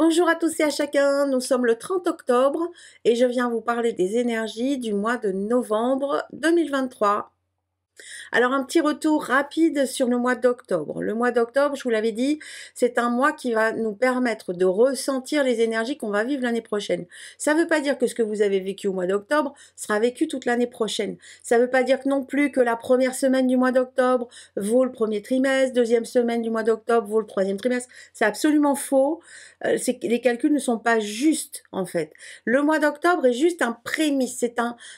Bonjour à tous et à chacun, nous sommes le 30 octobre et je viens vous parler des énergies du mois de novembre 2023. Alors un petit retour rapide sur le mois d'octobre. Le mois d'octobre, je vous l'avais dit, c'est un mois qui va nous permettre de ressentir les énergies qu'on va vivre l'année prochaine. Ça ne veut pas dire que ce que vous avez vécu au mois d'octobre sera vécu toute l'année prochaine. Ça ne veut pas dire non plus que la première semaine du mois d'octobre vaut le premier trimestre, deuxième semaine du mois d'octobre vaut le troisième trimestre. C'est absolument faux. Les calculs ne sont pas justes en fait. Le mois d'octobre est juste un prémisse.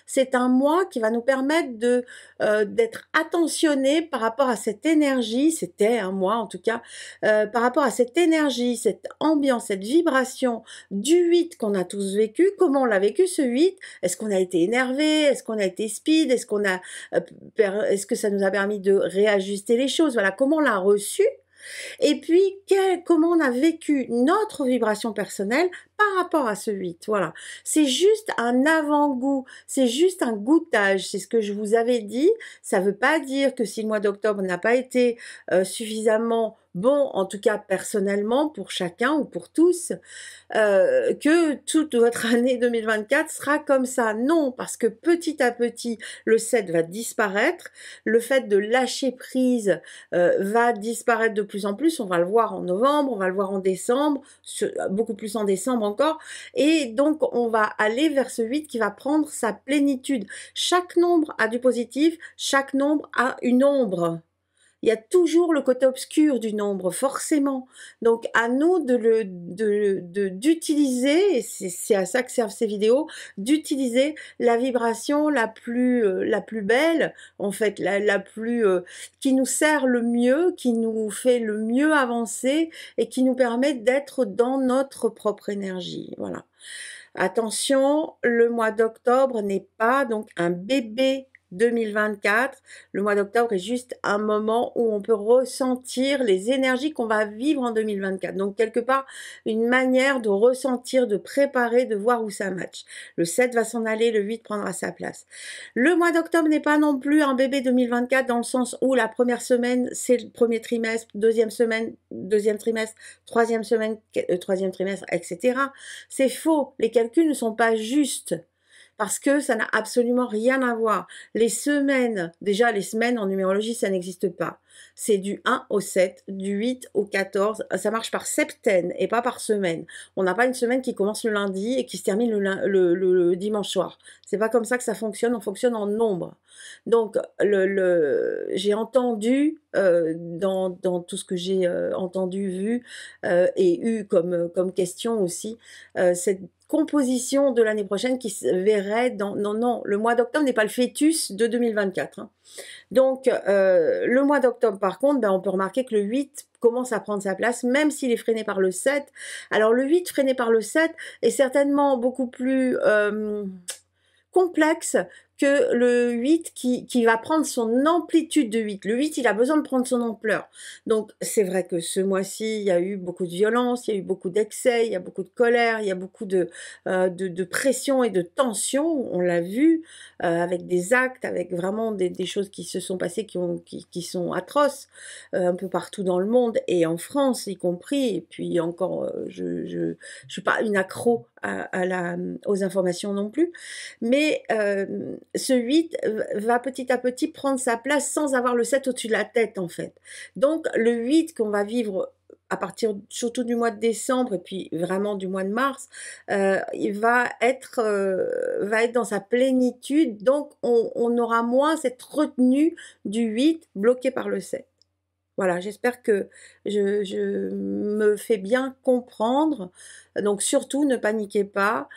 C'est un mois qui va nous permettre d'être attentionné par rapport à cette énergie, c'était un mois en tout cas, par rapport à cette énergie, cette ambiance, cette vibration du 8 qu'on a tous vécu. Comment on l'a vécu ce 8? Est-ce qu'on a été énervé? Est-ce qu'on a été speed? Est-ce que ça nous a permis de réajuster les choses? Voilà, comment on l'a reçu? Et puis, comment on a vécu notre vibration personnelle par rapport à ce 8. Voilà. C'est juste un avant-goût, c'est juste un goûtage, c'est ce que je vous avais dit. Ça ne veut pas dire que si le mois d'octobre n'a pas été suffisamment bon, en tout cas personnellement, pour chacun ou pour tous, que toute votre année 2024 sera comme ça. Non, parce que petit à petit, le 7 va disparaître, le fait de lâcher prise va disparaître de plus en plus, on va le voir en novembre, on va le voir en décembre, beaucoup plus en décembre encore, et donc on va aller vers ce 8 qui va prendre sa plénitude. Chaque nombre a du positif, chaque nombre a une ombre. Il y a toujours le côté obscur du nombre, forcément. Donc, à nous d'utiliser, et c'est à ça que servent ces vidéos, d'utiliser la vibration la plus belle, en fait, qui nous sert le mieux, qui nous fait le mieux avancer et qui nous permet d'être dans notre propre énergie. Voilà. Attention, le mois d'octobre n'est pas donc un bébé 2024. Le mois d'octobre est juste un moment où on peut ressentir les énergies qu'on va vivre en 2024. Donc, quelque part, une manière de ressentir, de préparer, de voir où ça match. Le 7 va s'en aller, le 8 prendra sa place. Le mois d'octobre n'est pas non plus un bébé 2024 dans le sens où la première semaine, c'est le premier trimestre, deuxième semaine, deuxième trimestre, troisième semaine, troisième trimestre, etc. C'est faux. Les calculs ne sont pas justes. Parce que ça n'a absolument rien à voir. Les semaines, déjà les semaines en numérologie, ça n'existe pas. C'est du 1 au 7, du 8 au 14, ça marche par septaine et pas par semaine. On n'a pas une semaine qui commence le lundi et qui se termine le dimanche soir. C'est pas comme ça que ça fonctionne, on fonctionne en nombre. Donc, j'ai entendu, dans tout ce que j'ai entendu, vu et eu comme question aussi, cette composition de l'année prochaine qui se verrait dans... Non, le mois d'octobre n'est pas le fœtus de 2024. Hein. Donc, le mois d'octobre, par contre, ben, on peut remarquer que le 8 commence à prendre sa place, même s'il est freiné par le 7. Alors, le 8 freiné par le 7 est certainement beaucoup plus complexe que le 8 qui va prendre son amplitude de 8. Le 8, il a besoin de prendre son ampleur. Donc, c'est vrai que ce mois-ci, il y a eu beaucoup de violence, il y a eu beaucoup d'excès, il y a beaucoup de colère, il y a beaucoup de pression et de tension, on l'a vu, avec des actes, avec vraiment des choses qui se sont passées qui sont atroces, un peu partout dans le monde, et en France y compris, et puis encore, je suis pas une accro aux informations non plus, mais ce 8 va petit à petit prendre sa place sans avoir le 7 au-dessus de la tête en fait. Donc le 8 qu'on va vivre à partir surtout du mois de décembre et puis vraiment du mois de mars, il va être dans sa plénitude, donc on aura moins cette retenue du 8 bloqué par le 7. Voilà, j'espère que je me fais bien comprendre. Donc surtout, ne paniquez pas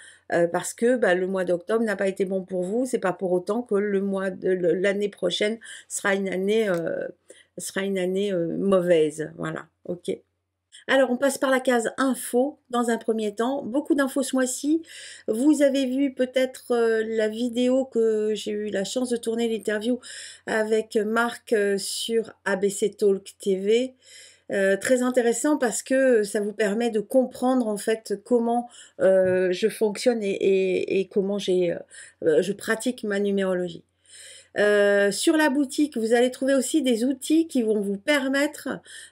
parce que le mois d'octobre n'a pas été bon pour vous. C'est pas pour autant que l'année prochaine sera une année mauvaise. Voilà, ok. Alors, on passe par la case info dans un premier temps. Beaucoup d'infos ce mois-ci. Vous avez vu peut-être la vidéo que j'ai eu la chance de tourner, l'interview avec Marc sur ABC Talk TV. Très intéressant parce que ça vous permet de comprendre en fait comment je fonctionne et comment je pratique ma numérologie. Sur la boutique, vous allez trouver aussi des outils qui vont vous permettre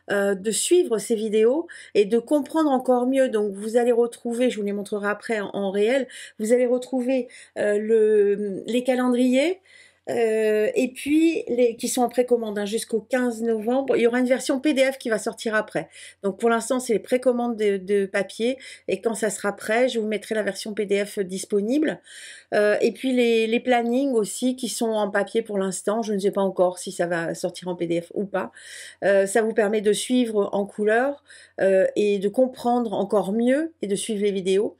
de suivre ces vidéos et de comprendre encore mieux. Donc vous allez retrouver, je vous les montrerai après en réel, vous allez retrouver les calendriers, et puis qui sont en précommande hein, jusqu'au 15 novembre. Il y aura une version PDF qui va sortir après. Donc pour l'instant, c'est les précommandes de papier. Et quand ça sera prêt, je vous mettrai la version PDF disponible. Et puis les plannings aussi qui sont en papier pour l'instant. Je ne sais pas encore si ça va sortir en PDF ou pas. Ça vous permet de suivre en couleur et de comprendre encore mieux et de suivre les vidéos.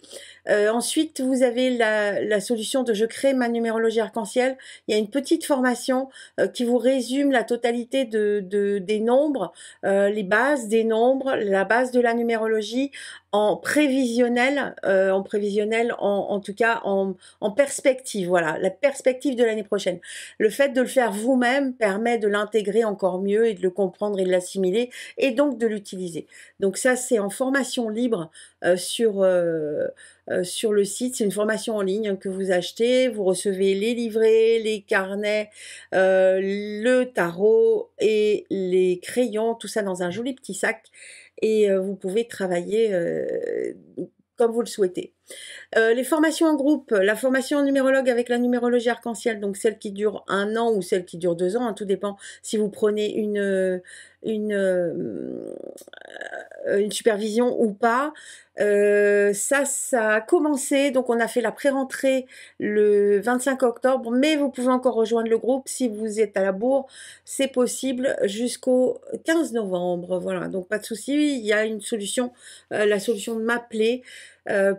Ensuite, vous avez la solution de Je crée ma numérologie arc-en-ciel. Il y a une petite formation qui vous résume la totalité des nombres, les bases des nombres, la base de la numérologie en prévisionnel, en tout cas en perspective, voilà, la perspective de l'année prochaine. Le fait de le faire vous-même permet de l'intégrer encore mieux et de le comprendre et de l'assimiler et donc de l'utiliser. Donc ça, c'est en formation libre sur le site. C'est une formation en ligne que vous achetez. Vous recevez les livrets, les carnets, le tarot et les crayons, tout ça dans un joli petit sac. Et vous pouvez travailler comme vous le souhaitez. Les formations en groupe, la formation en numérologue avec la numérologie arc-en-ciel, donc celle qui dure 1 an ou celle qui dure 2 ans, hein, tout dépend si vous prenez une supervision ou pas. Ça a commencé, donc on a fait la pré-rentrée le 25 octobre, mais vous pouvez encore rejoindre le groupe si vous êtes à la bourre, c'est possible jusqu'au 15 novembre, voilà, donc pas de souci, il y a une solution, la solution de m'appeler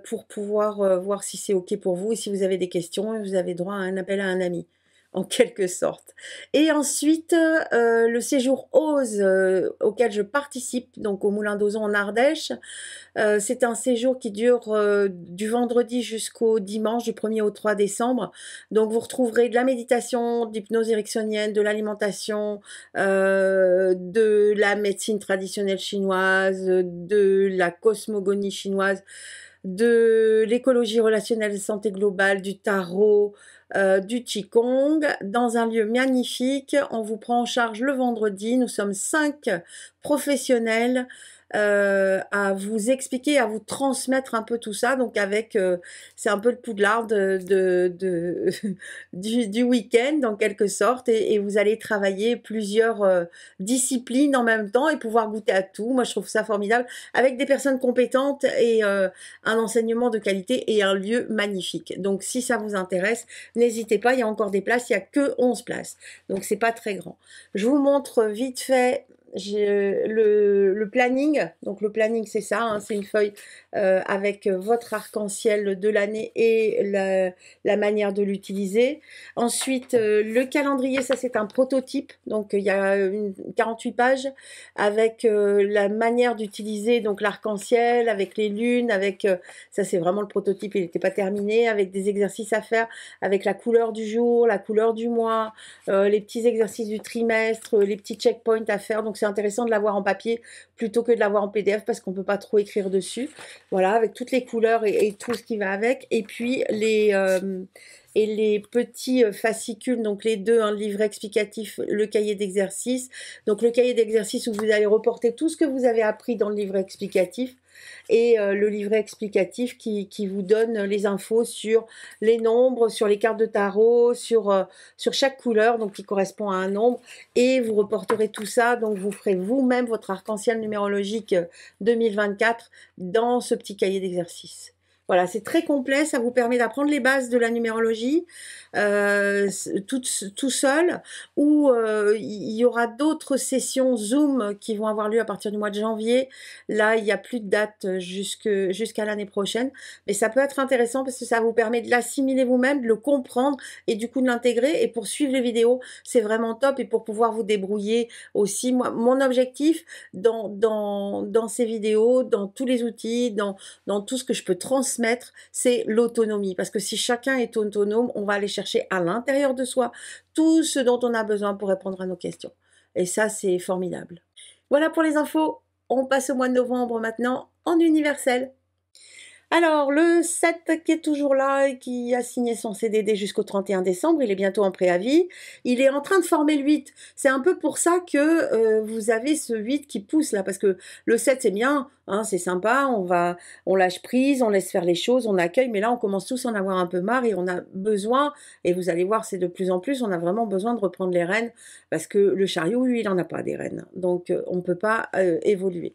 pour pouvoir voir si c'est OK pour vous et si vous avez des questions, vous avez droit à un appel à un ami en quelque sorte. Et ensuite, le séjour Ose auquel je participe, donc au Moulin d'Ozon en Ardèche, c'est un séjour qui dure du vendredi jusqu'au dimanche, du 1er au 3 décembre. Donc vous retrouverez de la méditation, de l'hypnose ericksonienne, de l'alimentation, de la médecine traditionnelle chinoise, de la cosmogonie chinoise, de l'écologie relationnelle et santé globale, du tarot, du Qigong, dans un lieu magnifique. On vous prend en charge le vendredi. Nous sommes 5 professionnels à vous expliquer, à vous transmettre un peu tout ça. Donc avec, c'est un peu le Poudlard du week-end en quelque sorte, et vous allez travailler plusieurs disciplines en même temps et pouvoir goûter à tout. Moi je trouve ça formidable, avec des personnes compétentes et un enseignement de qualité et un lieu magnifique. Donc si ça vous intéresse, n'hésitez pas, il y a encore des places, il n'y a que 11 places, donc c'est pas très grand. Je vous montre vite fait j'ai le planning. Donc le planning c'est ça, hein, c'est une feuille avec votre arc-en-ciel de l'année et la manière de l'utiliser. Ensuite le calendrier, ça c'est un prototype, donc il y a 48 pages avec la manière d'utiliser donc l'arc-en-ciel, avec les lunes, avec ça c'est vraiment le prototype, il n'était pas terminé, avec des exercices à faire, avec la couleur du jour, la couleur du mois, les petits exercices du trimestre, les petits checkpoints à faire. Donc c'est intéressant de l'avoir en papier plutôt que de l'avoir en PDF parce qu'on peut pas trop écrire dessus. Voilà, avec toutes les couleurs et tout ce qui va avec. Et puis les petits fascicules, donc les deux, un livret explicatif, le cahier d'exercice. Donc le cahier d'exercice où vous allez reporter tout ce que vous avez appris dans le livret explicatif, et le livret explicatif qui vous donne les infos sur les nombres, sur les cartes de tarot, sur chaque couleur, donc qui correspond à un nombre, et vous reporterez tout ça, donc vous ferez vous-même votre arc-en-ciel numérologique 2024 dans ce petit cahier d'exercice. Voilà, c'est très complet, ça vous permet d'apprendre les bases de la numérologie tout seul, ou il y aura d'autres sessions Zoom qui vont avoir lieu à partir du mois de janvier. Là, il n'y a plus de date jusqu'à l'année prochaine, mais ça peut être intéressant parce que ça vous permet de l'assimiler vous-même, de le comprendre et du coup de l'intégrer. Et pour suivre les vidéos, c'est vraiment top, et pour pouvoir vous débrouiller aussi. Moi, mon objectif dans ces vidéos, dans tous les outils, dans tout ce que je peux transmettre, c'est l'autonomie. Parce que si chacun est autonome, on va aller chercher à l'intérieur de soi tout ce dont on a besoin pour répondre à nos questions. Et ça, c'est formidable. Voilà pour les infos. On passe au mois de novembre maintenant en universel. Alors, le 7 qui est toujours là et qui a signé son CDD jusqu'au 31 décembre, il est bientôt en préavis. Il est en train de former le 8. C'est un peu pour ça que vous avez ce 8 qui pousse là, parce que le 7 c'est bien, hein, c'est sympa, on lâche prise, on laisse faire les choses, on accueille, mais là on commence tous à en avoir un peu marre et on a besoin, et vous allez voir, c'est de plus en plus, on a vraiment besoin de reprendre les rênes, parce que le chariot, lui, il en a pas des rênes, donc on ne peut pas évoluer.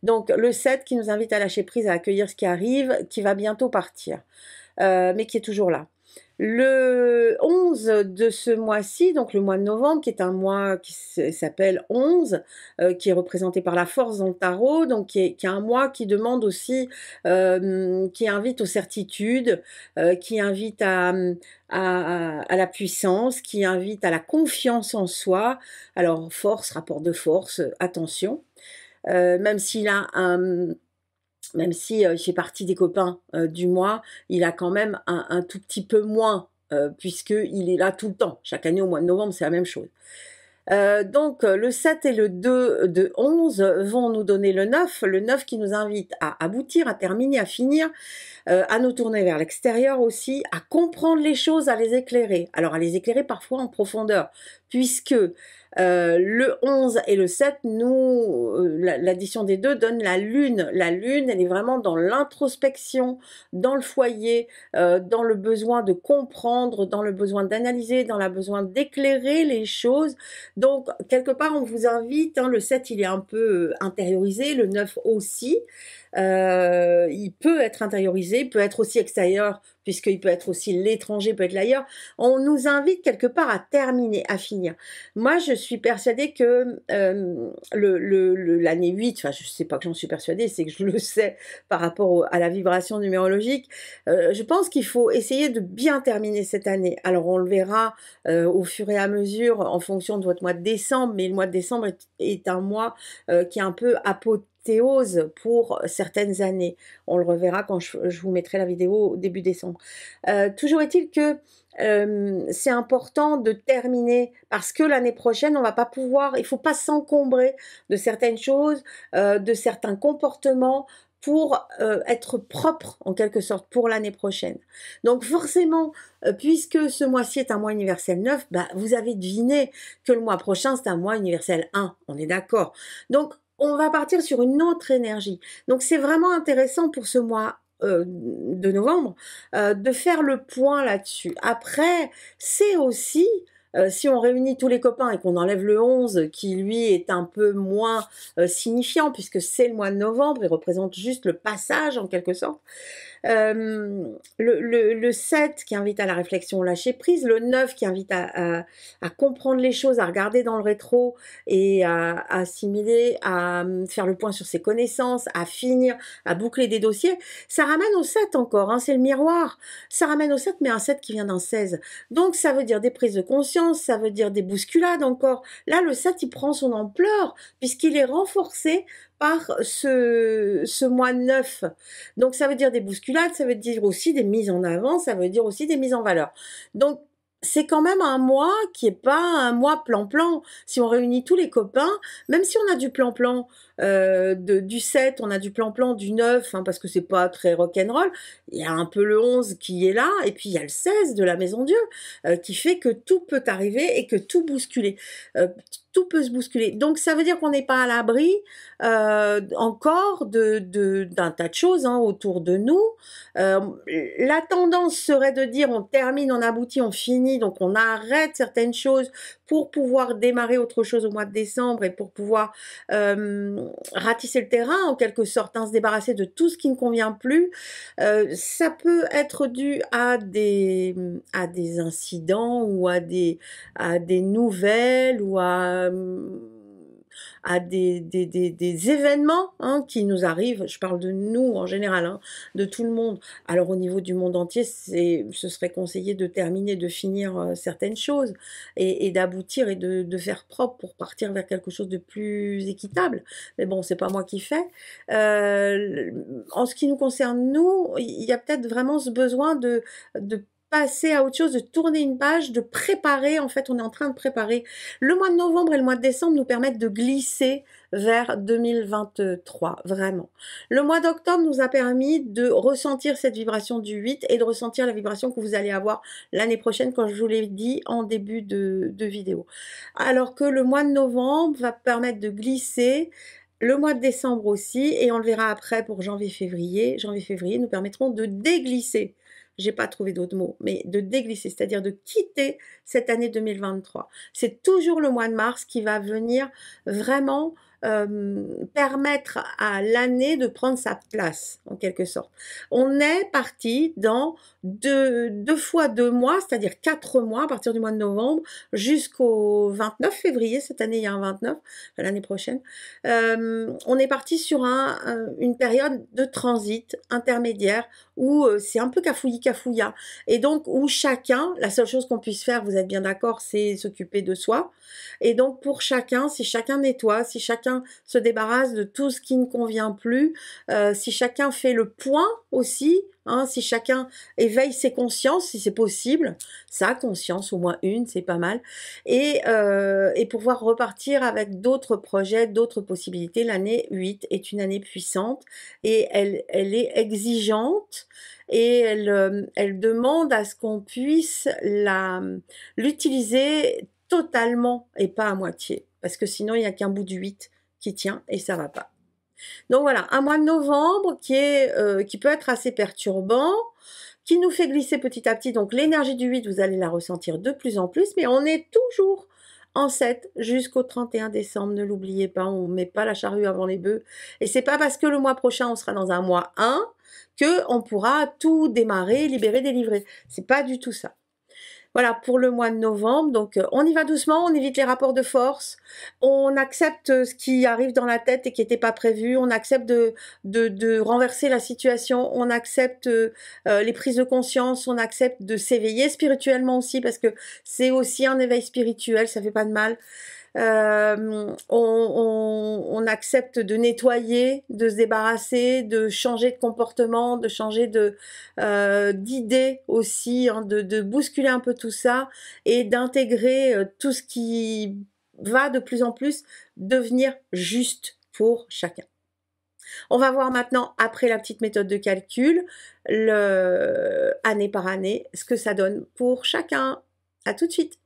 Donc le 7 qui nous invite à lâcher prise, à accueillir ce qui arrive, qui va bientôt partir, mais qui est toujours là. Le 11 de ce mois-ci, donc le mois de novembre, qui est un mois qui s'appelle 11, qui est représenté par la force dans le tarot, donc qui est un mois qui demande aussi, qui invite aux certitudes, qui invite à la puissance, qui invite à la confiance en soi. Alors force, rapport de force, attention. Même s'il a un, même si il fait partie des copains du mois, il a quand même un tout petit peu moins, puisqu'il est là tout le temps. Chaque année au mois de novembre, c'est la même chose. Donc le 7 et le 2 de 11 vont nous donner le 9 qui nous invite à aboutir, à terminer, à finir, à nous tourner vers l'extérieur aussi, à comprendre les choses, à les éclairer. Alors à les éclairer parfois en profondeur, puisque le 11 et le 7, l'addition des deux donne la lune. La lune, elle est vraiment dans l'introspection, dans le foyer, dans le besoin de comprendre, dans le besoin d'analyser, dans le besoin d'éclairer les choses. Donc, quelque part, on vous invite, hein, le 7, il est un peu intériorisé, le 9 aussi. Il peut être intériorisé, il peut être aussi extérieur, puisqu'il peut être aussi l'étranger, peut être l'ailleurs. On nous invite quelque part à terminer, à finir. Moi, je suis persuadée que l'année 8, enfin, je ne sais pas que j'en suis persuadée, c'est que je le sais par rapport à la vibration numérologique, je pense qu'il faut essayer de bien terminer cette année. Alors, on le verra au fur et à mesure en fonction de votre mois de décembre, mais le mois de décembre est un mois qui est un peu apothéose pour certaines années. On le reverra quand je vous mettrai la vidéo au début décembre. Toujours est-il que c'est important de terminer parce que l'année prochaine, on va pas pouvoir, il faut pas s'encombrer de certaines choses, de certains comportements pour être propre en quelque sorte pour l'année prochaine. Donc forcément, puisque ce mois-ci est un mois universel 9, bah, vous avez deviné que le mois prochain c'est un mois universel 1, on est d'accord. Donc on va partir sur une autre énergie. Donc c'est vraiment intéressant pour ce mois de novembre, de faire le point là-dessus. Après, c'est aussi, si on réunit tous les copains et qu'on enlève le 11, qui lui est un peu moins signifiant, puisque c'est le mois de novembre, il représente juste le passage en quelque sorte, le 7 qui invite à la réflexion, lâcher prise, le 9 qui invite à comprendre les choses, à regarder dans le rétro et à assimiler, à faire le point sur ses connaissances, à finir, à boucler des dossiers, ça ramène au 7 encore, hein, c'est le miroir, ça ramène au 7 mais un 7 qui vient d'un 16. Donc ça veut dire des prises de conscience, ça veut dire des bousculades encore. Là le 7 il prend son ampleur puisqu'il est renforcé par ce mois 9. Donc ça veut dire des bousculades, ça veut dire aussi des mises en avant, ça veut dire aussi des mises en valeur. Donc c'est quand même un mois qui est pas un mois plan-plan. Si on réunit tous les copains, même si on a du plan-plan du 7, on a du plan-plan du 9, hein, parce que c'est pas très rock'n'roll, il y a un peu le 11 qui est là, et puis il y a le 16 de la Maison Dieu, qui fait que tout peut arriver et que tout bousculer. Tout peut se bousculer. Donc ça veut dire qu'on n'est pas à l'abri encore d'un tas de choses hein, autour de nous. La tendance serait de dire on termine, on aboutit, on finit, donc on arrête certaines choses pour pouvoir démarrer autre chose au mois de décembre et pour pouvoir ratisser le terrain en quelque sorte, hein, se débarrasser de tout ce qui ne convient plus. Ça peut être dû à des incidents ou à des nouvelles ou à des événements hein, qui nous arrivent, je parle de nous en général, hein, de tout le monde. Alors au niveau du monde entier, ce serait conseillé de terminer, de finir certaines choses et d'aboutir et de faire propre pour partir vers quelque chose de plus équitable. Mais bon, c'est pas moi qui fais. En ce qui nous concerne, nous, il y a peut-être vraiment ce besoin de passer à autre chose, de tourner une page, de préparer, en fait, on est en train de préparer. Le mois de novembre et le mois de décembre nous permettent de glisser vers 2023, vraiment. Le mois d'octobre nous a permis de ressentir cette vibration du 8 et de ressentir la vibration que vous allez avoir l'année prochaine, quand je vous l'ai dit en début de vidéo. Alors que le mois de novembre va permettre de glisser, le mois de décembre aussi, et on le verra après pour janvier-février. Janvier-février nous permettront de déglisser. J'ai pas trouvé d'autres mots, mais de déglisser, c'est-à-dire de quitter cette année 2023. C'est toujours le mois de mars qui va venir vraiment permettre à l'année de prendre sa place, en quelque sorte. On est parti dans deux fois 2 mois, c'est-à-dire 4 mois, à partir du mois de novembre jusqu'au 29 février. Cette année, il y a un 29, l'année prochaine. On est parti sur une période de transit intermédiaire où c'est un peu cafouillis-cafouilla. Et donc, où chacun, la seule chose qu'on puisse faire, vous êtes bien d'accord, c'est s'occuper de soi. Et donc, pour chacun, si chacun nettoie, si chacun se débarrasse de tout ce qui ne convient plus, si chacun fait le point aussi, hein, si chacun éveille ses consciences, si c'est possible, sa conscience, au moins une, c'est pas mal, et pouvoir repartir avec d'autres projets, d'autres possibilités. L'année 8 est une année puissante et elle est exigeante et elle demande à ce qu'on puisse l'utiliser totalement et pas à moitié, parce que sinon il n'y a qu'un bout du 8 qui tient et ça va pas. Donc voilà, un mois de novembre qui peut être assez perturbant, qui nous fait glisser petit à petit. Donc l'énergie du 8, vous allez la ressentir de plus en plus, mais on est toujours en 7 jusqu'au 31 décembre. Ne l'oubliez pas, on ne met pas la charrue avant les bœufs. Et c'est pas parce que le mois prochain, on sera dans un mois 1 qu'on pourra tout démarrer, libérer, délivrer. C'est pas du tout ça. Voilà pour le mois de novembre. Donc on y va doucement, on évite les rapports de force, on accepte ce qui arrive dans la tête et qui n'était pas prévu, on accepte de renverser la situation, on accepte les prises de conscience, on accepte de s'éveiller spirituellement aussi, parce que c'est aussi un éveil spirituel, ça fait pas de mal. On accepte de nettoyer, de se débarrasser, de changer de comportement, de changer d'idées aussi, hein, de bousculer un peu tout ça et d'intégrer tout ce qui va de plus en plus devenir juste pour chacun. On va voir maintenant, après la petite méthode de calcul, année par année, ce que ça donne pour chacun. À tout de suite.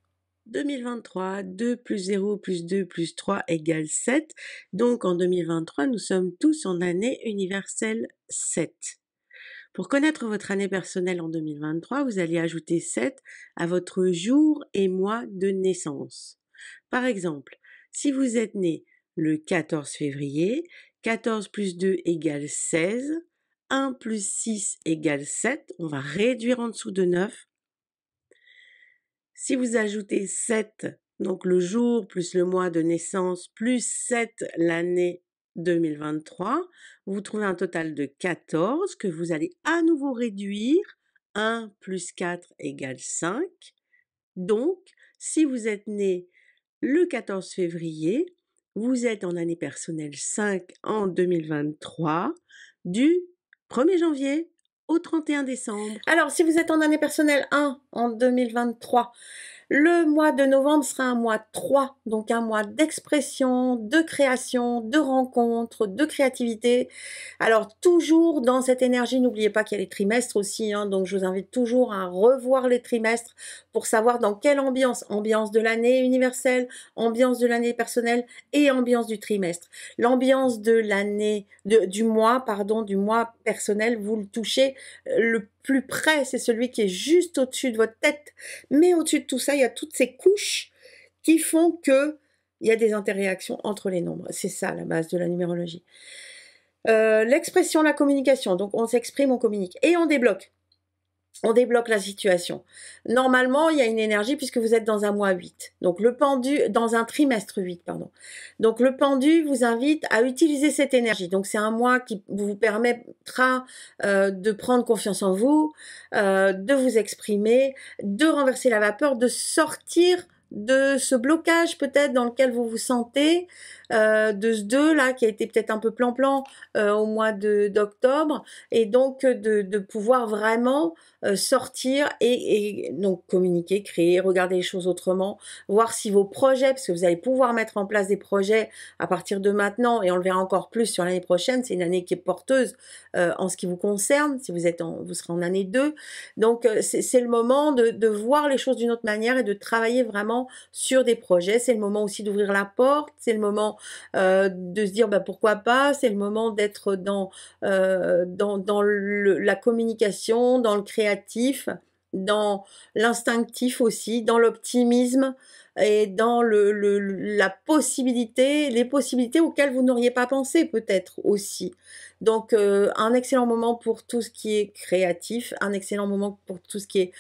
2023, 2 plus 0 plus 2 plus 3 égale 7. Donc en 2023, nous sommes tous en année universelle 7. Pour connaître votre année personnelle en 2023, vous allez ajouter 7 à votre jour et mois de naissance. Par exemple, si vous êtes né le 14 février, 14 plus 2 égale 16, 1 plus 6 égale 7, on va réduire en dessous de 9. Si vous ajoutez 7, donc le jour plus le mois de naissance, plus 7 l'année 2023, vous trouvez un total de 14 que vous allez à nouveau réduire. 1 plus 4 égale 5. Donc, si vous êtes né le 14 février, vous êtes en année personnelle 5 en 2023, du 1er janvier au 31 décembre. Alors, si vous êtes en année personnelle 1 en 2023, le mois de novembre sera un mois 3, donc un mois d'expression, de création, de rencontre, de créativité. Alors, toujours dans cette énergie, n'oubliez pas qu'il y a les trimestres aussi, hein, donc je vous invite toujours à revoir les trimestres pour savoir dans quelle ambiance de l'année universelle, ambiance de l'année personnelle et ambiance du trimestre. L'ambiance de l'année, du mois personnel, vous le touchez le plus près, c'est celui qui est juste au-dessus de votre tête. Mais au-dessus de tout ça, il y a toutes ces couches qui font que il y a des interréactions entre les nombres. C'est ça la base de la numérologie. L'expression, la communication. Donc on s'exprime, on communique et on débloque. On débloque la situation. Normalement, il y a une énergie puisque vous êtes dans un mois 8. Donc le pendu, dans un trimestre 8, pardon. Donc le pendu vous invite à utiliser cette énergie. Donc c'est un mois qui vous permettra de prendre confiance en vous, de vous exprimer, de renverser la vapeur, de sortir de ce blocage peut-être dans lequel vous vous sentez, de ce 2 là qui a été peut-être un peu plan-plan au mois d'octobre, et donc de pouvoir vraiment sortir et donc communiquer, créer, regarder les choses autrement, voir si vos projets, parce que vous allez pouvoir mettre en place des projets à partir de maintenant, et on le verra encore plus sur l'année prochaine, c'est une année qui est porteuse en ce qui vous concerne, si vous serez en année 2, donc c'est le moment de voir les choses d'une autre manière et de travailler vraiment sur des projets. C'est le moment aussi d'ouvrir la porte, c'est le moment de se dire bah, pourquoi pas, c'est le moment d'être dans la communication, dans le créatif, dans l'instinctif aussi, dans l'optimisme et dans la possibilité, les possibilités auxquelles vous n'auriez pas pensé peut-être aussi. Donc un excellent moment pour tout ce qui est créatif, un excellent moment pour tout ce qui est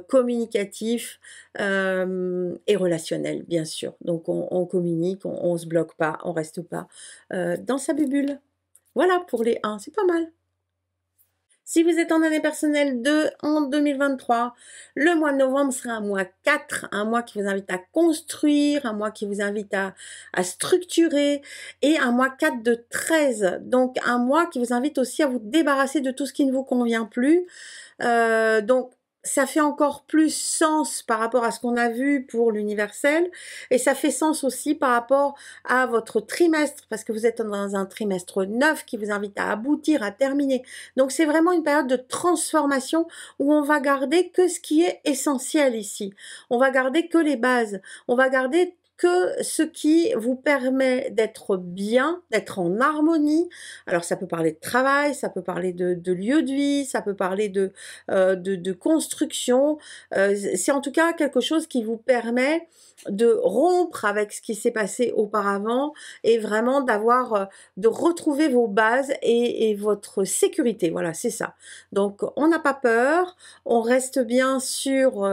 communicatif et relationnel bien sûr. Donc on communique, on se bloque pas, on reste pas dans sa bulle. Voilà pour les 1, c'est pas mal. Si vous êtes en année personnelle en 2023, le mois de novembre sera un mois 4, un mois qui vous invite à construire, un mois qui vous invite à structurer, et un mois 4 de 13, donc un mois qui vous invite aussi à vous débarrasser de tout ce qui ne vous convient plus. Donc ça fait encore plus sens par rapport à ce qu'on a vu pour l'universel, et ça fait sens aussi par rapport à votre trimestre, parce que vous êtes dans un trimestre 9 qui vous invite à aboutir, à terminer. Donc c'est vraiment une période de transformation où on va garder que ce qui est essentiel ici. On va garder que les bases. On va garder que ce qui vous permet d'être bien, d'être en harmonie. Alors ça peut parler de travail, ça peut parler de lieu de vie, ça peut parler de construction. C'est en tout cas quelque chose qui vous permet de rompre avec ce qui s'est passé auparavant et vraiment de retrouver vos bases et votre sécurité. Voilà, c'est ça. Donc on n'a pas peur, on reste bien sur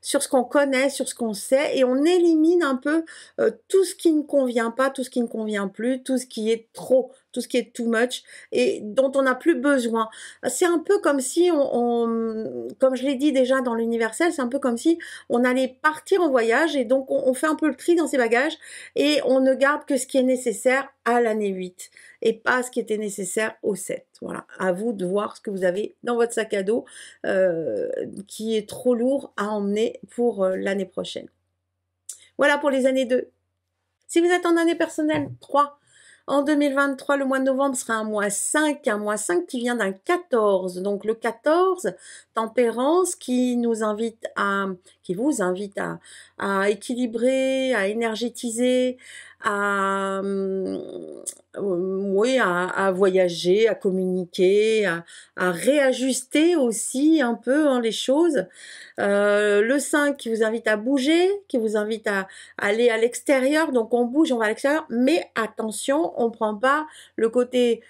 ce qu'on connaît, sur ce qu'on sait, et on élimine un peu tout ce qui ne convient pas, tout ce qui ne convient plus, tout ce qui est trop, tout ce qui est too much et dont on n'a plus besoin. C'est un peu comme si comme je l'ai dit déjà dans l'universel, c'est un peu comme si on allait partir en voyage, et donc on fait un peu le tri dans ses bagages et on ne garde que ce qui est nécessaire à l'année 8 et pas ce qui était nécessaire au 7. Voilà, à vous de voir ce que vous avez dans votre sac à dos qui est trop lourd à emmener pour l'année prochaine. Voilà pour les années 2. Si vous êtes en année personnelle 3, en 2023, le mois de novembre sera un mois 5 qui vient d'un 14. Donc le 14, tempérance, qui vous invite à équilibrer, à énergétiser, oui, à voyager, à communiquer, à réajuster aussi un peu les choses. Le 5 qui vous invite à bouger, qui vous invite à aller à l'extérieur. Donc on bouge, on va à l'extérieur, mais attention, on ne prend pas le côté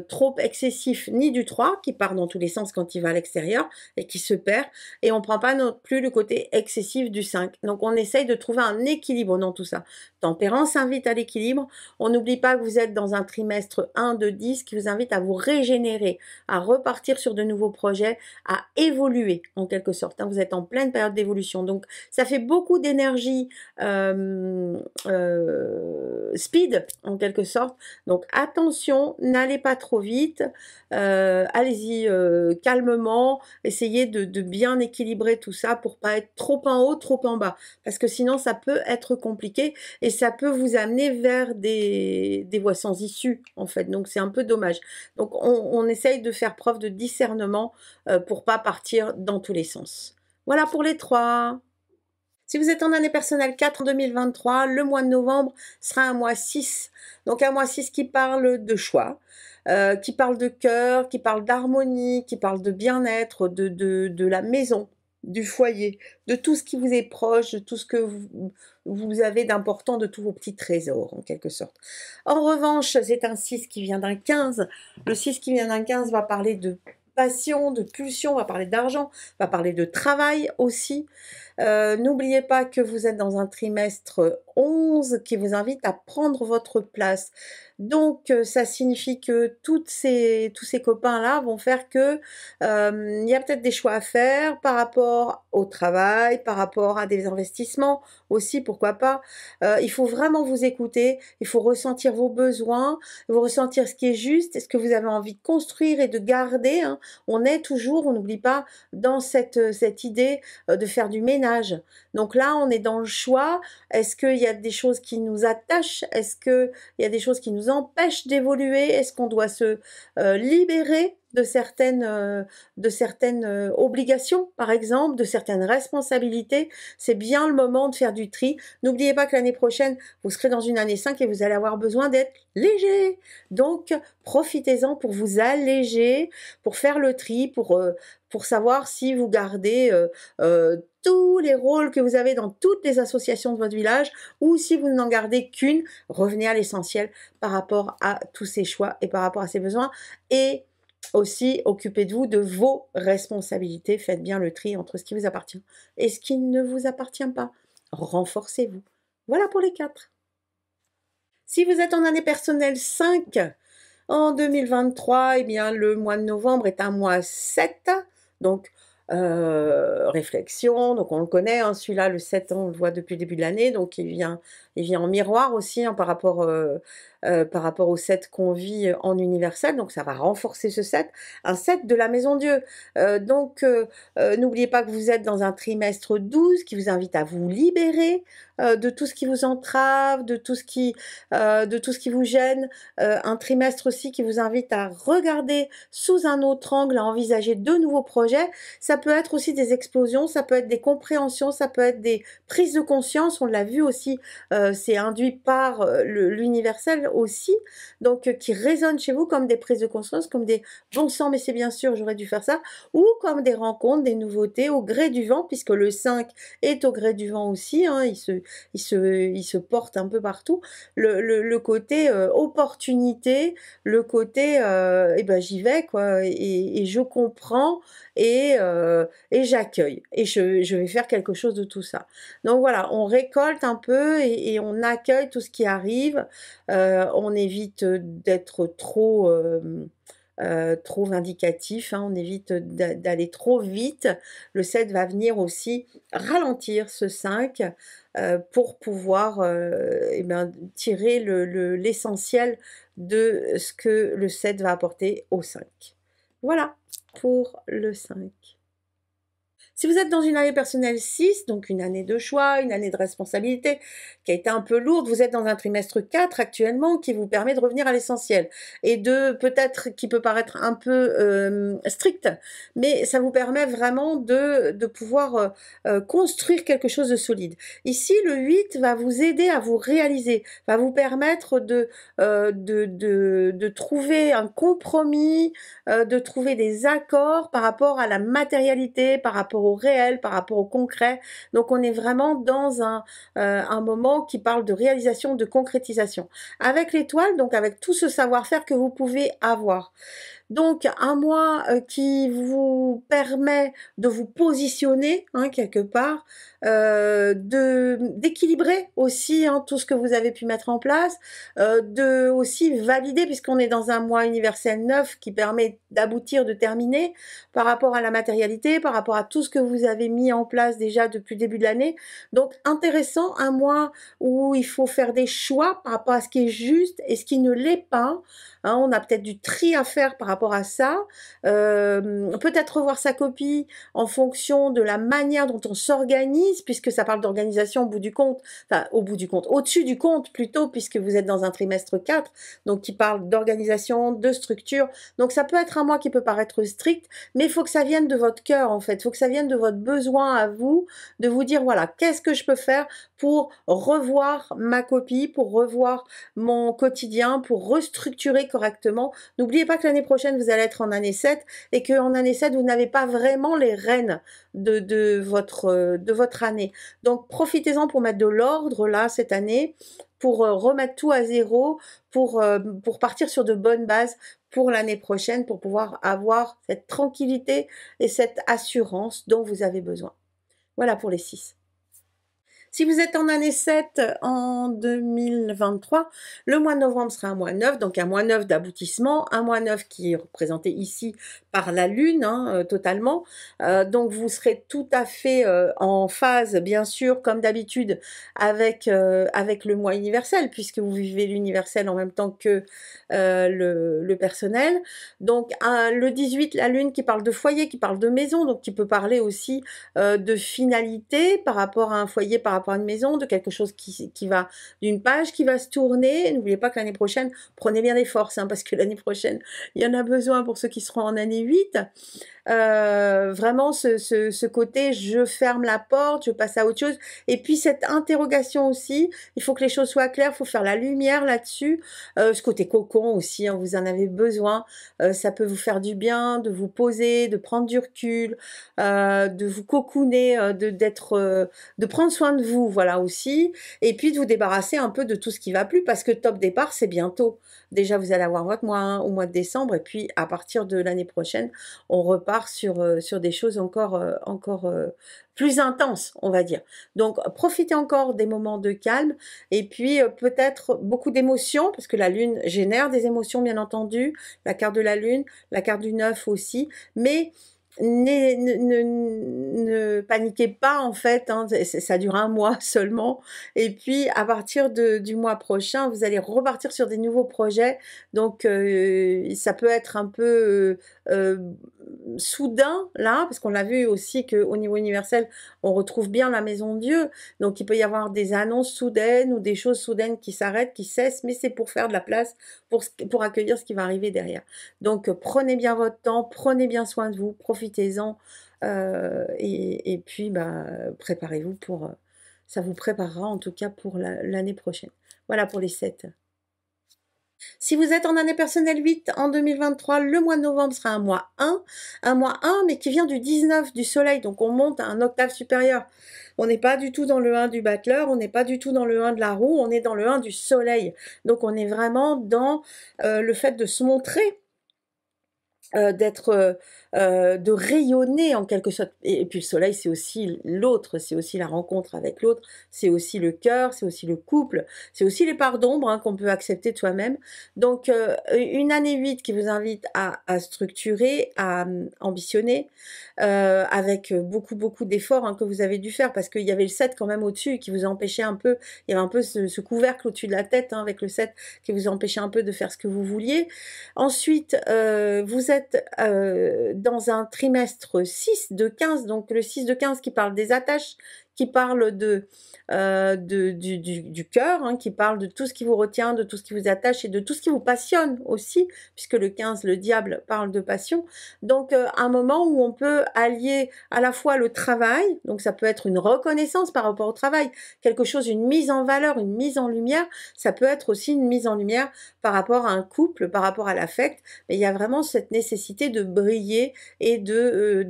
trop excessif ni du 3 qui part dans tous les sens quand il va à l'extérieur et qui se perd, et on ne prend pas non plus le côté excessif du 5. Donc on essaye de trouver un équilibre dans tout ça. Tempérance invite à l'équilibre. On n'oublie pas que vous êtes dans un trimestre 1 de 10 qui vous invite à vous régénérer, à repartir sur de nouveaux projets, à évoluer en quelque sorte. Vous êtes en pleine période d'évolution. Donc ça fait beaucoup d'énergie speed en quelque sorte. Donc attention, n'allez pas trop vite. Allez-y calmement. Essayez de bien équilibrer tout ça pour pas être trop en haut, trop en bas. Parce que sinon ça peut être compliqué et ça peut vous amener vers des voies sans issue en fait. Donc c'est un peu dommage. Donc on essaye de faire preuve de discernement pour pas partir dans tous les sens. Voilà pour les 3. Si vous êtes en année personnelle 4 en 2023, le mois de novembre sera un mois 6. Donc un mois 6 qui parle de choix, qui parle de cœur, qui parle d'harmonie, qui parle de bien-être, de la maison, du foyer, de tout ce qui vous est proche, de tout ce que vous avez d'important, de tous vos petits trésors en quelque sorte. En revanche, c'est un 6 qui vient d'un 15. Le 6 qui vient d'un 15 va parler de passion, de pulsion, on va parler d'argent, on va parler de travail aussi. N'oubliez pas que vous êtes dans un trimestre 11 qui vous invite à prendre votre place Donc ça signifie que tous ces copains-là vont faire que il y a peut-être des choix à faire par rapport au travail, par rapport à des investissements aussi, pourquoi pas. Il faut vraiment vous écouter, il faut ressentir vos besoins, vous ressentir ce qui est juste, ce que vous avez envie de construire et de garder, hein. On est toujours, on n'oublie pas, dans cette idée de faire du ménage. Donc là, on est dans le choix. Est-ce qu'il y a des choses qui nous attachent? Est-ce qu'il y a des choses qui nous empêchent d'évoluer? Est-ce qu'on doit se libérer de certaines obligations, par exemple, de certaines responsabilités? C'est bien le moment de faire du tri. N'oubliez pas que l'année prochaine, vous serez dans une année 5 et vous allez avoir besoin d'être léger. Donc, profitez-en pour vous alléger, pour faire le tri, pour savoir si vous gardez tous les rôles que vous avez dans toutes les associations de votre village, ou si vous n'en gardez qu'une, revenez à l'essentiel par rapport à tous ces choix et par rapport à ces besoins. Et aussi, occupez-vous de vos responsabilités. Faites bien le tri entre ce qui vous appartient et ce qui ne vous appartient pas. Renforcez-vous. Voilà pour les 4. Si vous êtes en année personnelle 5, en 2023, eh bien, le mois de novembre est un mois 7. Donc, réflexion, donc on le connaît, hein, celui-là, le 7, on le voit depuis le début de l'année, donc il vient en miroir aussi, hein, par rapport au 7 qu'on vit en universel, donc ça va renforcer ce 7, un 7 de la Maison Dieu. N'oubliez pas que vous êtes dans un trimestre 12 qui vous invite à vous libérer de tout ce qui vous entrave, de tout ce qui vous gêne, un trimestre aussi qui vous invite à regarder sous un autre angle, à envisager de nouveaux projets. Ça peut être aussi des explosions, ça peut être des compréhensions, ça peut être des prises de conscience, on l'a vu aussi, c'est induit par l'universel aussi, donc qui résonnent chez vous comme des prises de conscience, comme des bon sang, mais c'est bien sûr, j'aurais dû faire ça, ou comme des rencontres, des nouveautés au gré du vent, puisque le 5 est au gré du vent aussi, hein, il se porte un peu partout. Le côté opportunité, le côté eh ben j'y vais quoi, et je comprends et j'accueille et je vais faire quelque chose de tout ça. Donc voilà, on récolte un peu et on accueille tout ce qui arrive. On évite d'être trop vindicatif, hein, on évite d'aller trop vite. Le 7 va venir aussi ralentir ce 5 pour pouvoir eh ben, tirer l'essentiel de ce que le 7 va apporter au 5. Voilà pour le 5. Si vous êtes dans une année personnelle 6, donc une année de choix, une année de responsabilité, qui a été un peu lourde, vous êtes dans un trimestre 4 actuellement qui vous permet de revenir à l'essentiel et qui peut paraître un peu strict, mais ça vous permet vraiment de pouvoir construire quelque chose de solide. Ici, le 8 va vous aider à vous réaliser, va vous permettre de trouver un compromis, de trouver des accords par rapport à la matérialité, par rapport au réel, par rapport au concret. Donc on est vraiment dans un moment qui parle de réalisation, de concrétisation. Avec l'étoile, donc avec tout ce savoir-faire que vous pouvez avoir. Donc un mois qui vous permet de vous positionner hein, quelque part, d'équilibrer aussi hein, tout ce que vous avez pu mettre en place, de aussi valider puisqu'on est dans un mois universel 9 qui permet d'aboutir, de terminer par rapport à la matérialité, par rapport à tout ce que vous avez mis en place déjà depuis le début de l'année. Donc intéressant, un mois où il faut faire des choix par rapport à ce qui est juste et ce qui ne l'est pas. Hein, on a peut-être du tri à faire par rapport à ça. Peut-être revoir sa copie en fonction de la manière dont on s'organise, puisque ça parle d'organisation au bout du compte, enfin au-dessus du compte plutôt, puisque vous êtes dans un trimestre 4, donc qui parle d'organisation, de structure. Donc ça peut être un mois qui peut paraître strict, mais il faut que ça vienne de votre cœur en fait, il faut que ça vienne de votre besoin à vous, de vous dire voilà, qu'est-ce que je peux faire pour revoir ma copie, pour revoir mon quotidien, pour restructurer correctement. N'oubliez pas que l'année prochaine, vous allez être en année 7 et qu'en année 7, vous n'avez pas vraiment les rênes de votre année. Donc, profitez-en pour mettre de l'ordre là cette année, pour remettre tout à zéro, pour partir sur de bonnes bases pour l'année prochaine, pour pouvoir avoir cette tranquillité et cette assurance dont vous avez besoin. Voilà pour les 6. Si vous êtes en année 7 en 2023, le mois de novembre sera un mois neuf, donc un mois neuf d'aboutissement, un mois neuf qui est représenté ici par la lune, hein, totalement. Donc vous serez tout à fait en phase, bien sûr, comme d'habitude, avec le mois universel, puisque vous vivez l'universel en même temps que le personnel. Donc le 18, la lune qui parle de foyer, qui parle de maison, donc qui peut parler aussi de finalité par rapport à un foyer, par rapport à une maison, de quelque chose qui va, d'une page qui va se tourner. N'oubliez pas que l'année prochaine, prenez bien des forces, hein, parce que l'année prochaine, il y en a besoin pour ceux qui seront en année 8. Vraiment ce côté je ferme la porte, je passe à autre chose, et puis cette interrogation aussi, il faut que les choses soient claires, il faut faire la lumière là-dessus, ce côté cocon aussi, hein, vous en avez besoin, ça peut vous faire du bien de vous poser, de prendre du recul, de vous cocooner, de prendre soin de vous, voilà aussi, et puis de vous débarrasser un peu de tout ce qui va plus, parce que top départ c'est bientôt. Déjà vous allez avoir votre mois 1 au mois de décembre, et puis à partir de l'année prochaine on repart sur des choses encore plus intenses, on va dire. Donc, profitez encore des moments de calme et puis peut-être beaucoup d'émotions, parce que la lune génère des émotions, bien entendu, la carte de la lune, la carte du 9 aussi, mais ne paniquez pas en fait, hein, ça dure un mois seulement, et puis à partir du mois prochain, vous allez repartir sur des nouveaux projets, donc ça peut être un peu soudain là, parce qu'on l'a vu aussi qu'au niveau universel, on retrouve bien la maison Dieu, donc il peut y avoir des annonces soudaines ou des choses soudaines qui s'arrêtent, qui cessent, mais c'est pour faire de la place, pour accueillir ce qui va arriver derrière. Donc prenez bien votre temps, prenez bien soin de vous, profitez-en, et puis bah, préparez-vous pour... ça vous préparera en tout cas pour l'année prochaine. Voilà pour les 7. Si vous êtes en année personnelle 8 en 2023, le mois de novembre sera un mois 1, mais qui vient du 19 du soleil, donc on monte à un octave supérieur. On n'est pas du tout dans le 1 du battleur, on n'est pas du tout dans le 1 de la roue, on est dans le 1 du soleil. Donc on est vraiment dans le fait de se montrer, de rayonner en quelque sorte. Et puis le soleil, c'est aussi l'autre, c'est aussi la rencontre avec l'autre, c'est aussi le cœur, c'est aussi le couple, c'est aussi les parts d'ombre, hein, qu'on peut accepter de soi-même. Donc une année 8 qui vous invite à structurer, à ambitionner, avec beaucoup d'efforts, hein, que vous avez dû faire, parce qu'il y avait le 7 quand même au-dessus qui vous empêchait un peu, il y avait un peu ce couvercle au-dessus de la tête, hein, avec le 7 qui vous empêchait un peu de faire ce que vous vouliez. Ensuite, vous êtes dans un trimestre 6 de 15, donc le 6 de 15 qui parle des attaches, qui parle du cœur, hein, qui parle de tout ce qui vous retient, de tout ce qui vous attache et de tout ce qui vous passionne aussi, puisque le 15, le diable, parle de passion. Donc un moment où on peut allier à la fois le travail, donc ça peut être une reconnaissance par rapport au travail, quelque chose, une mise en valeur, une mise en lumière, ça peut être aussi une mise en lumière par rapport à un couple, par rapport à l'affect, mais il y a vraiment cette nécessité de briller et de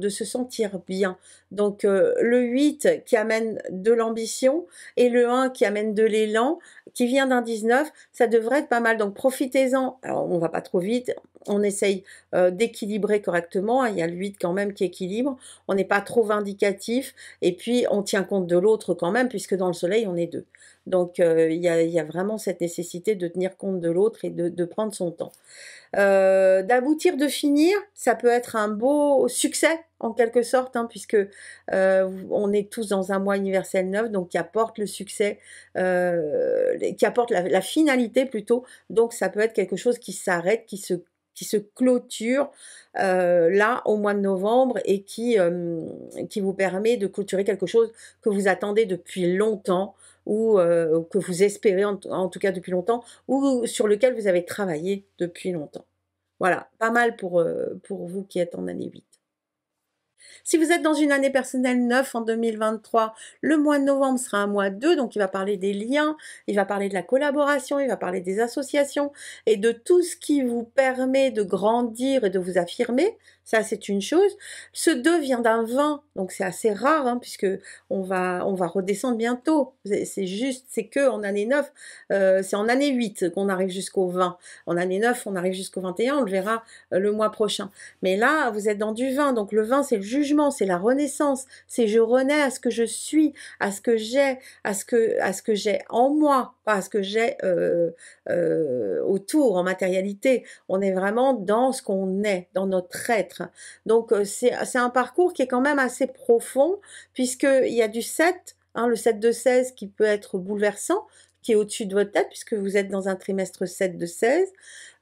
se sentir bien. Donc le 8 qui amène de l'ambition et le 1 qui amène de l'élan, qui vient d'un 19, ça devrait être pas mal. Donc profitez-en. Alors on va pas trop vite, on essaye d'équilibrer correctement, hein. Il y a le 8 quand même qui équilibre, on n'est pas trop vindicatif, et puis on tient compte de l'autre quand même, puisque dans le soleil on est deux. Donc il y a vraiment cette nécessité de tenir compte de l'autre et de prendre son temps. D'aboutir, de finir, ça peut être un beau succès en quelque sorte, hein, puisque on est tous dans un mois universel 9, donc qui apporte le succès, qui apporte la finalité plutôt, donc ça peut être quelque chose qui s'arrête, qui se clôture là au mois de novembre, et qui vous permet de clôturer quelque chose que vous attendez depuis longtemps, ou que vous espérez en tout cas depuis longtemps, ou sur lequel vous avez travaillé depuis longtemps. Voilà, pas mal pour vous qui êtes en année 8. Si vous êtes dans une année personnelle 9 en 2023, le mois de novembre sera un mois 2, donc il va parler des liens, il va parler de la collaboration, il va parler des associations et de tout ce qui vous permet de grandir et de vous affirmer. Ça, c'est une chose. Ce 2 vient d'un 20, donc c'est assez rare, hein, puisque on va redescendre bientôt. C'est juste, c'est que en année 9, c'est en année 8 qu'on arrive jusqu'au 20. En année 9, on arrive jusqu'au 21, on le verra le mois prochain. Mais là, vous êtes dans du 20, donc le 20, c'est le jugement, c'est la renaissance, c'est je renais à ce que je suis, à ce que j'ai, à ce que j'ai en moi, pas à ce que j'ai autour, en matérialité. On est vraiment dans ce qu'on est, dans notre être. Donc, c'est un parcours qui est quand même assez profond, puisqu'il y a du 7, hein, le 7 de 16 qui peut être bouleversant, qui est au-dessus de votre tête, puisque vous êtes dans un trimestre 7 de 16.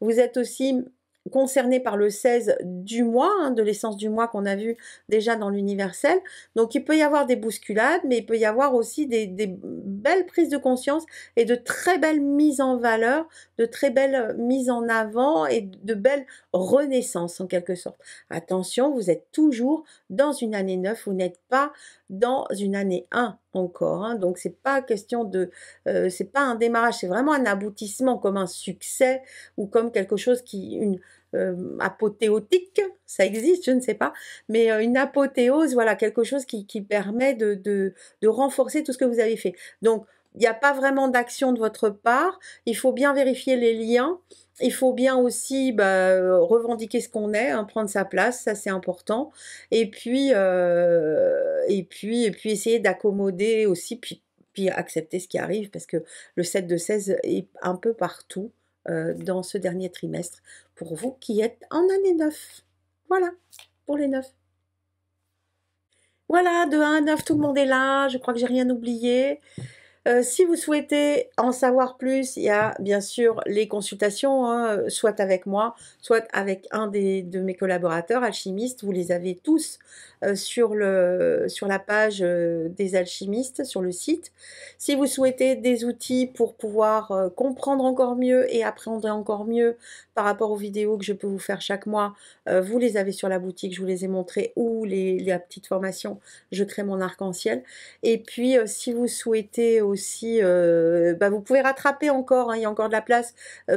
Vous êtes aussi concerné par le 16 du mois, hein, de l'essence du mois qu'on a vu déjà dans l'universel. Donc il peut y avoir des bousculades, mais il peut y avoir aussi des belles prises de conscience et de très belles mises en valeur, de très belles mises en avant et de belles renaissances en quelque sorte. Attention, vous êtes toujours dans une année 9, vous n'êtes pas dans une année 1 encore, hein. Donc c'est pas question de, c'est pas un démarrage, c'est vraiment un aboutissement comme un succès ou comme quelque chose qui, une apothéotique, ça existe, je ne sais pas, mais une apothéose, voilà, quelque chose qui permet de renforcer tout ce que vous avez fait. Donc, il n'y a pas vraiment d'action de votre part, il faut bien vérifier les liens, il faut bien aussi revendiquer ce qu'on est, hein, prendre sa place, ça c'est important, et puis essayer d'accommoder aussi, puis accepter ce qui arrive, parce que le 7 de 16 est un peu partout dans ce dernier trimestre, pour vous qui êtes en année 9. Voilà, pour les 9. Voilà, de 1 à 9, tout le monde est là, je crois que j'ai rien oublié. Si vous souhaitez en savoir plus, il y a bien sûr les consultations, hein, soit avec moi, soit avec un de mes collaborateurs alchimistes. Vous les avez tous sur la page des alchimistes, sur le site. Si vous souhaitez des outils pour pouvoir comprendre encore mieux et apprendre encore mieux par rapport aux vidéos que je peux vous faire chaque mois, vous les avez sur la boutique, je vous les ai montrées, ou la petite formation Je crée mon arc-en-ciel. Et puis, si vous souhaitez aussi, vous pouvez rattraper encore, hein, il y a encore de la place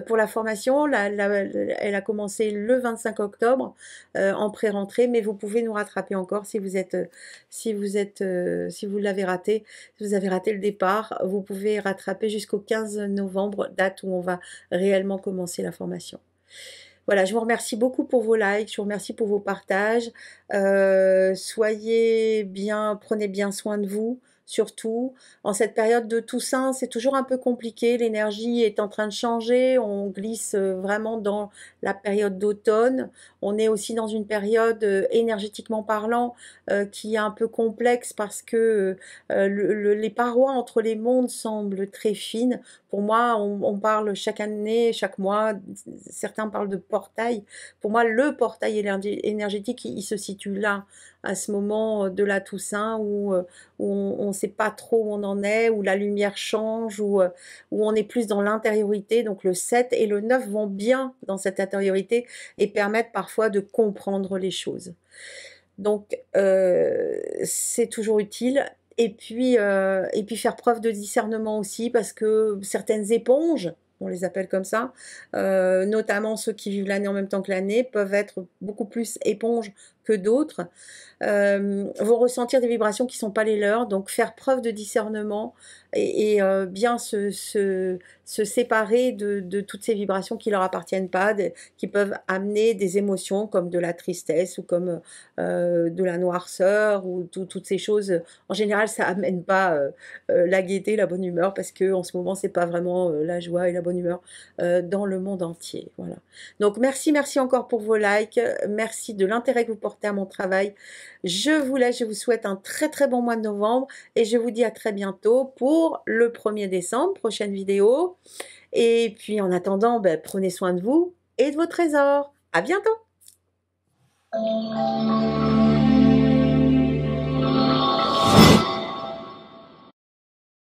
pour la formation. Elle a commencé le 25 octobre en pré-rentrée, mais vous pouvez nous rattraper encore si vous l'avez raté, si vous avez raté le départ, vous pouvez rattraper jusqu'au 15 novembre, date où on va réellement commencer la formation. Voilà, je vous remercie beaucoup pour vos likes, je vous remercie pour vos partages. Soyez bien, prenez bien soin de vous, surtout. En cette période de Toussaint, c'est toujours un peu compliqué, l'énergie est en train de changer, on glisse vraiment dans la période d'automne. On est aussi dans une période, énergétiquement parlant, qui est un peu complexe parce que les parois entre les mondes semblent très fines. Pour moi, on parle chaque année, chaque mois, certains parlent de portail. Pour moi, le portail énergétique, il se situe là, à ce moment de la Toussaint, où on ne sait pas trop où on en est, où la lumière change, où on est plus dans l'intériorité. Donc le 7 et le 9 vont bien dans cette intériorité et permettent parfois de comprendre les choses. Donc c'est toujours utile. Et puis faire preuve de discernement aussi, parce que certaines éponges, on les appelle comme ça, notamment ceux qui vivent l'année en même temps que l'année, peuvent être beaucoup plus éponges que d'autres, vont ressentir des vibrations qui ne sont pas les leurs. Donc faire preuve de discernement et bien se séparer de toutes ces vibrations qui ne leur appartiennent pas, qui peuvent amener des émotions comme de la tristesse ou comme de la noirceur ou toutes ces choses. En général, ça amène pas la gaieté, la bonne humeur, parce que en ce moment, c'est pas vraiment la joie et la bonne humeur dans le monde entier. Voilà. Donc merci encore pour vos likes, merci de l'intérêt que vous portez à mon travail. Je vous laisse, je vous souhaite un très très bon mois de novembre et je vous dis à très bientôt pour le 1er décembre, prochaine vidéo. Et puis en attendant, prenez soin de vous et de vos trésors. À bientôt!